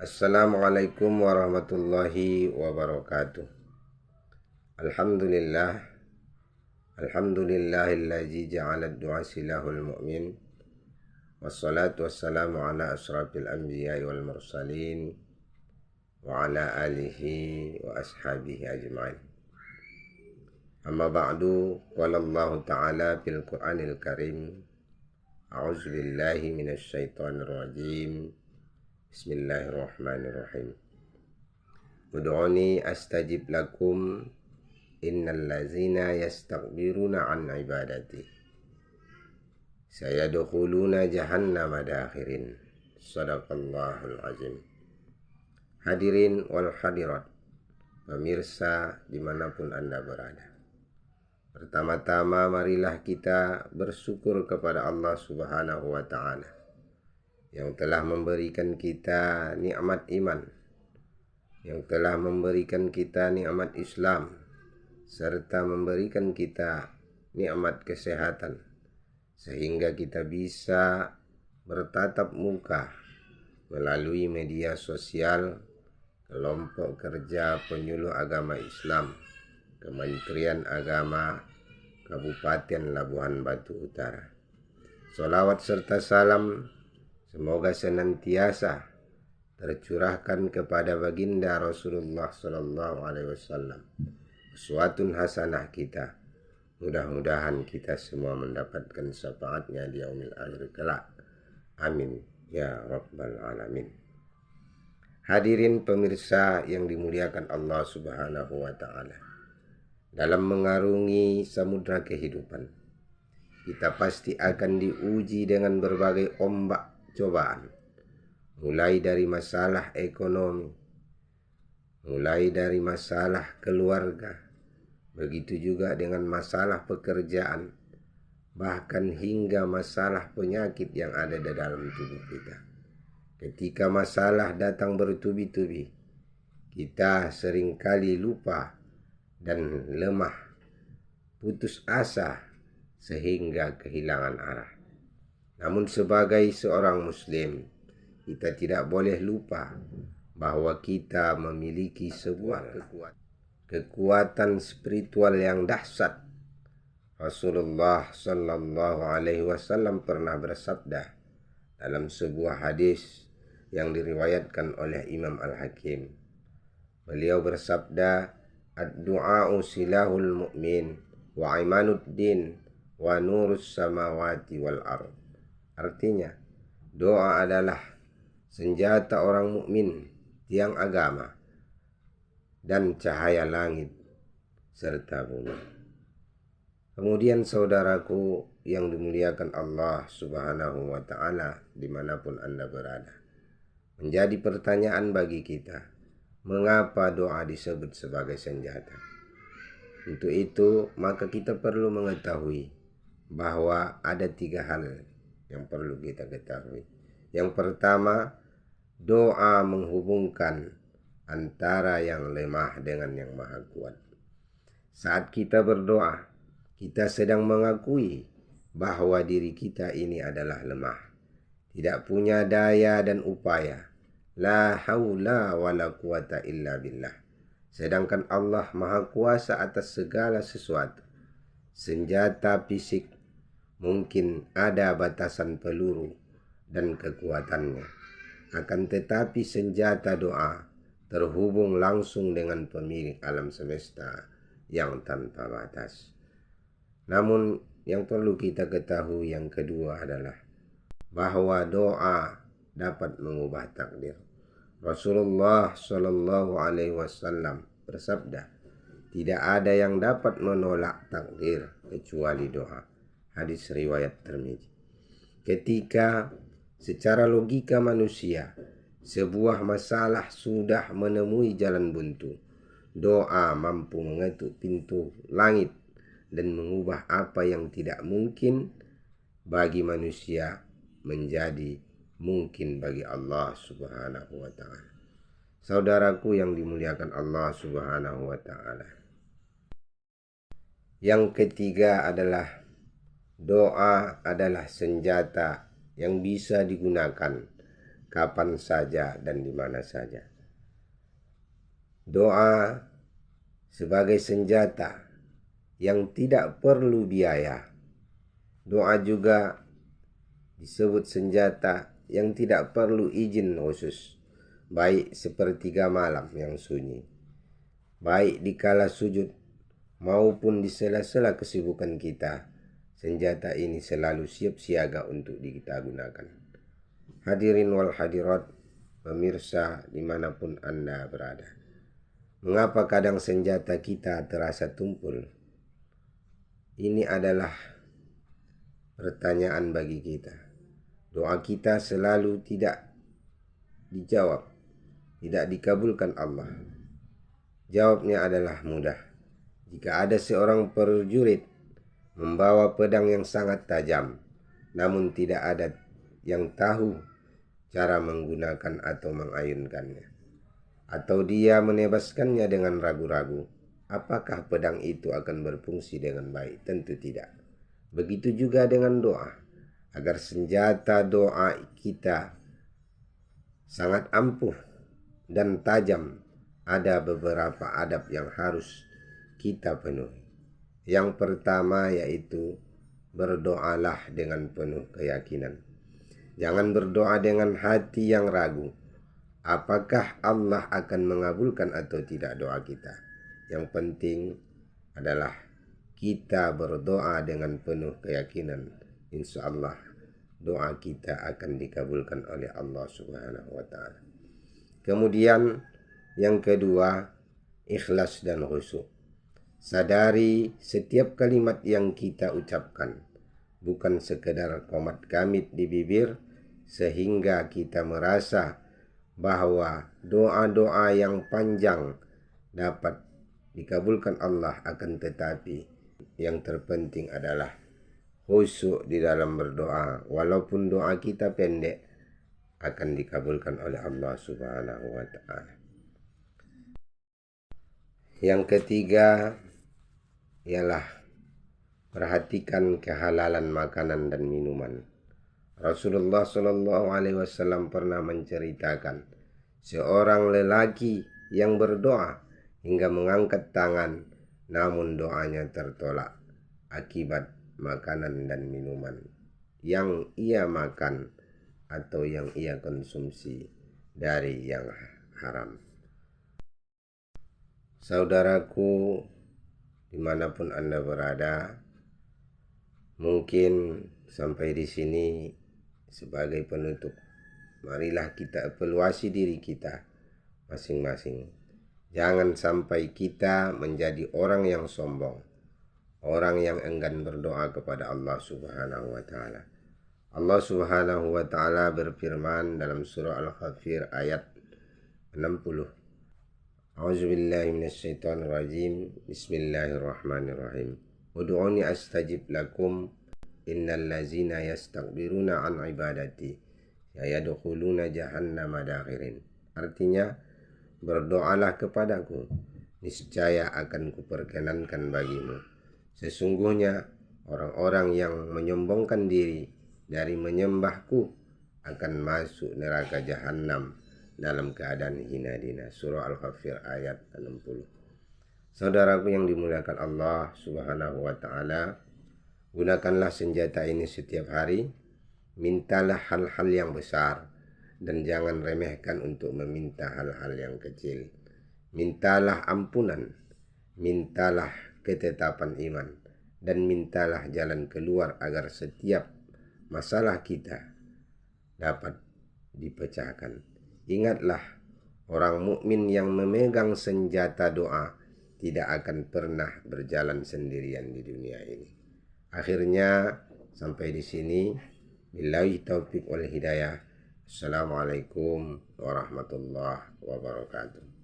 Assalamualaikum warahmatullahi wabarakatuh. Alhamdulillah, alhamdulillahillazi ja'ala ad-du'a silahul mu'min. Wassalatu wassalamu ala asrafil anbiya'i wal mursalin wa ala alihi wa ashabihi ajma'in. Amma ba'du, qala Allah ta'ala fil Qur'anil Karim. A'udzu billahi minasy syaithanir rajim. Bismillahirrahmanirrahim. Ud'uni astajib lakum innal ladzina yastakbiruna an ibadati sayadkhuluna jahannama dakhirin. Shadaqallahul azim. Hadirin wal hadirat, pemirsa dimanapun Anda berada, pertama-tama marilah kita bersyukur kepada Allah Subhanahu wa ta'ala yang telah memberikan kita nikmat iman, yang telah memberikan kita nikmat Islam, serta memberikan kita nikmat kesehatan, sehingga kita bisa bertatap muka melalui media sosial kelompok kerja penyuluh agama Islam Kementerian Agama Kabupaten Labuhan Batu Utara. Sholawat serta salam semoga senantiasa tercurahkan kepada baginda Rasulullah Sallallahu Alaihi Wasallam, uswatun hasanah kita. Mudah-mudahan kita semua mendapatkan syafaatnya di yaumil akhir kelak. Amin ya rabbal alamin. Hadirin pemirsa yang dimuliakan Allah Subhanahu wa ta'ala, dalam mengarungi samudra kehidupan, kita pasti akan diuji dengan berbagai ombak cobaan, mulai dari masalah ekonomi, mulai dari masalah keluarga, begitu juga dengan masalah pekerjaan, bahkan hingga masalah penyakit yang ada di dalam tubuh kita. Ketika masalah datang bertubi-tubi, kita seringkali lupa dan lemah, putus asa, sehingga kehilangan arah. Namun sebagai seorang muslim, kita tidak boleh lupa bahwa kita memiliki sebuah kekuatan spiritual yang dahsyat. Rasulullah Sallallahu Alaihi Wasallam pernah bersabda dalam sebuah hadis yang diriwayatkan oleh Imam Al-Hakim. Beliau bersabda, ad-du'a'u silahul mu'min wa imanuddin wa nurus samawati wal ard. Artinya, doa adalah senjata orang mukmin, tiang agama, dan cahaya langit serta bumi. Kemudian saudaraku yang dimuliakan Allah Subhanahu wa ta'ala dimanapun Anda berada, menjadi pertanyaan bagi kita, mengapa doa disebut sebagai senjata? Untuk itu maka kita perlu mengetahui bahwa ada 3 hal yang perlu kita ketahui. Yang pertama, doa menghubungkan antara yang lemah dengan yang maha kuat. Saat kita berdoa, kita sedang mengakui bahwa diri kita ini adalah lemah, tidak punya daya dan upaya. La haula wa la quwata illa billah. Sedangkan Allah maha kuasa atas segala sesuatu. Senjata fisik mungkin ada batasan peluru dan kekuatannya, akan tetapi senjata doa terhubung langsung dengan pemilik alam semesta yang tanpa batas. Namun yang perlu kita ketahui yang kedua adalah bahwa doa dapat mengubah takdir. Rasulullah Shallallahu Alaihi Wasallam bersabda, tidak ada yang dapat menolak takdir kecuali doa. Hadis riwayat Tirmidzi. Ketika secara logika manusia sebuah masalah sudah menemui jalan buntu, doa mampu mengetuk pintu langit dan mengubah apa yang tidak mungkin bagi manusia menjadi mungkin bagi Allah Subhanahu wa ta'ala. Saudaraku yang dimuliakan Allah Subhanahu wa ta'ala, yang ketiga adalah doa adalah senjata yang bisa digunakan kapan saja dan di mana saja. Doa sebagai senjata yang tidak perlu biaya. Doa juga disebut senjata yang tidak perlu izin khusus, baik sepertiga malam yang sunyi, baik di kala sujud maupun di sela-sela kesibukan kita. Senjata ini selalu siap siaga untuk kita gunakan. Hadirin wal hadirat, pemirsa dimanapun Anda berada. Mengapa kadang senjata kita terasa tumpul? Ini adalah pertanyaan bagi kita. Doa kita selalu tidak dijawab, tidak dikabulkan Allah. Jawabnya adalah mudah. Jika ada seorang prajurit membawa pedang yang sangat tajam, namun tidak ada yang tahu cara menggunakan atau mengayunkannya, atau dia menebaskannya dengan ragu-ragu, apakah pedang itu akan berfungsi dengan baik? Tentu tidak. Begitu juga dengan doa. Agar senjata doa kita sangat ampuh dan tajam, ada beberapa adab yang harus kita penuhi. Yang pertama yaitu berdoalah dengan penuh keyakinan. Jangan berdoa dengan hati yang ragu. Apakah Allah akan mengabulkan atau tidak doa kita? Yang penting adalah kita berdoa dengan penuh keyakinan. Insya Allah doa kita akan dikabulkan oleh Allah Subhanahu wa Ta'ala. Kemudian yang kedua, ikhlas dan khusyuk. Sadari setiap kalimat yang kita ucapkan bukan sekedar komat kamit di bibir, sehingga kita merasa bahwa doa-doa yang panjang dapat dikabulkan Allah, akan tetapi yang terpenting adalah khusyuk di dalam berdoa. Walaupun doa kita pendek, akan dikabulkan oleh Allah Subhanahu wa Ta'ala. Yang ketiga ialah perhatikan kehalalan makanan dan minuman. Rasulullah Shallallahu Alaihi Wasallam pernah menceritakan seorang lelaki yang berdoa hingga mengangkat tangan, namun doanya tertolak akibat makanan dan minuman yang ia makan atau yang ia konsumsi dari yang haram. Saudaraku, dimanapun Anda berada, mungkin sampai di sini sebagai penutup. Marilah kita evaluasi diri kita masing-masing. Jangan sampai kita menjadi orang yang sombong, orang yang enggan berdoa kepada Allah Subhanahu wa Ta'ala. Allah Subhanahu wa Ta'ala berfirman dalam surah Al-Ghafir ayat 60. A'udzubillahi minasyaitonirrajim. Bismillahirrahmanirrahim. Ud'uni astajib lakum innal ladzina yastakbiruna an ibadati sayadkhuluna jahannama dakhirin. Artinya, berdoalah kepadaku, niscaya akan kuperkenankan bagimu. Sesungguhnya orang-orang yang menyombongkan diri dari menyembahku akan masuk neraka jahanam dalam keadaan hina dina. Surah Al-Ghafir ayat 60. Saudaraku yang dimuliakan Allah Subhanahu wa Ta'ala, gunakanlah senjata ini setiap hari. Mintalah hal-hal yang besar dan jangan remehkan untuk meminta hal-hal yang kecil. Mintalah ampunan, mintalah ketetapan iman, dan mintalah jalan keluar agar setiap masalah kita dapat dipecahkan. Ingatlah, orang mukmin yang memegang senjata doa tidak akan pernah berjalan sendirian di dunia ini. Akhirnya sampai di sini. Billahi taufiq wal hidayah. Assalamualaikum warahmatullahi wabarakatuh.